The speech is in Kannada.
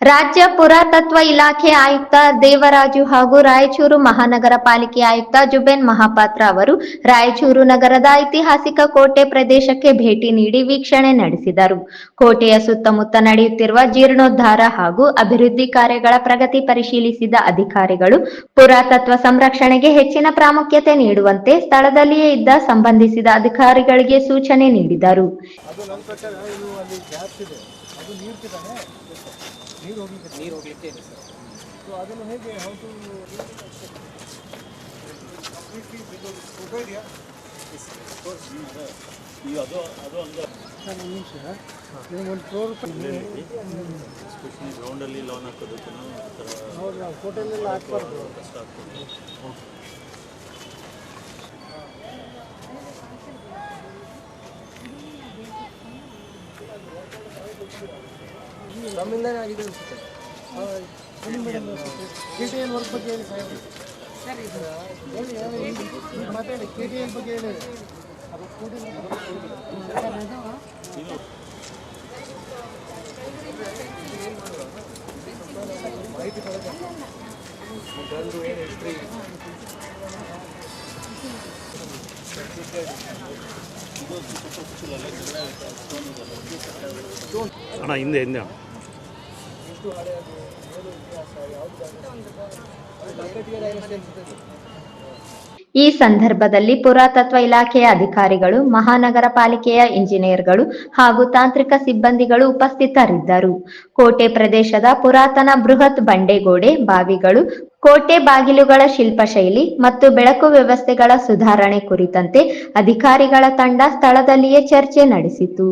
ರಾಜ್ಯ ಪುರಾತತ್ವ ಇಲಾಖೆ ಆಯುಕ್ತ ದೇವರಾಜು ಹಾಗೂ ರಾಯಚೂರು ಮಹಾನಗರ ಪಾಲಿಕೆ ಆಯುಕ್ತ ಜುಬೇನ್ ಮಹಾಪಾತ್ರ ಅವರು ರಾಯಚೂರು ನಗರದ ಐತಿಹಾಸಿಕ ಕೋಟೆ ಪ್ರದೇಶಕ್ಕೆ ಭೇಟಿ ನೀಡಿ ವೀಕ್ಷಣೆ ನಡೆಸಿದರು. ಕೋಟೆಯ ಸುತ್ತಮುತ್ತ ನಡೆಯುತ್ತಿರುವ ಜೀರ್ಣೋದ್ಧಾರ ಹಾಗೂ ಅಭಿವೃದ್ಧಿ ಕಾರ್ಯಗಳ ಪ್ರಗತಿ ಪರಿಶೀಲಿಸಿದ ಅಧಿಕಾರಿಗಳು ಪುರಾತತ್ವ ಸಂರಕ್ಷಣೆಗೆ ಹೆಚ್ಚಿನ ಪ್ರಾಮುಖ್ಯತೆ ನೀಡುವಂತೆ ಸ್ಥಳದಲ್ಲಿಯೇ ಇದ್ದ ಸಂಬಂಧಿಸಿದ ಅಧಿಕಾರಿಗಳಿಗೆ ಸೂಚನೆ ನೀಡಿದರು. ನೀರು ಹೋಗ್ಲಿಕ್ಕೆ ಇದೆ ಸರ್. ಸೊ ಅದನ್ನು ಹೇಗೆ ಹೌದು ಫೋಟೋ ಇದೆಯಾ? ಅದು ಅದು ಒಂದು ನಿಮಿಷ ಒಂದು ಫ್ಲೋರ್ ಸ್ಪೆಷಲಿ ಗ್ರೌಂಡಲ್ಲಿ ಲೋನ್ ಹಾಕೋದಕ್ಕೂ ಹೌದು ನಾವು ಫೋಟೋಲ್ಲೆಲ್ಲ ಹಾಕ್ಬಾರ್ದು, ಕಷ್ಟ ಆಗ್ತದೆ. ನಮ್ಮಿಂದನೇ ಆಗಿದೆ ಅನಿಸುತ್ತೆ. KTL ವರ್ಕ್ ಬಗ್ಗೆ ಹೇಳಿ ಸಾಹೇಬ್ರು. ಹೇಳಿ ಮಾತಾಡಿ. KTL ಬಗ್ಗೆ ಹೇಳಿ. ಮಾಹಿತಿ ಏನು ಹಿಸ್ಟ್ರಿ ಅಣ್ಣ ಹಿಂದೆ ಹಿಂದೆ ಈ ಸಂದರ್ಭದಲ್ಲಿ ಪುರಾತತ್ವ ಇಲಾಖೆಯ ಅಧಿಕಾರಿಗಳು, ಮಹಾನಗರ ಪಾಲಿಕೆಯ ಇಂಜಿನಿಯರ್ಗಳು ಹಾಗೂ ತಾಂತ್ರಿಕ ಸಿಬ್ಬಂದಿಗಳು ಉಪಸ್ಥಿತರಿದ್ದರು. ಕೋಟೆ ಪ್ರದೇಶದ ಪುರಾತನ ಬೃಹತ್ ಬಂಡೆಗೋಡೆ, ಬಾವಿಗಳು, ಕೋಟೆ ಬಾಗಿಲುಗಳ ಶಿಲ್ಪಶೈಲಿ ಮತ್ತು ಬೆಳಕು ವ್ಯವಸ್ಥೆಗಳ ಸುಧಾರಣೆ ಕುರಿತಂತೆ ಅಧಿಕಾರಿಗಳ ತಂಡ ಸ್ಥಳದಲ್ಲಿಯೇ ಚರ್ಚೆ ನಡೆಸಿತು.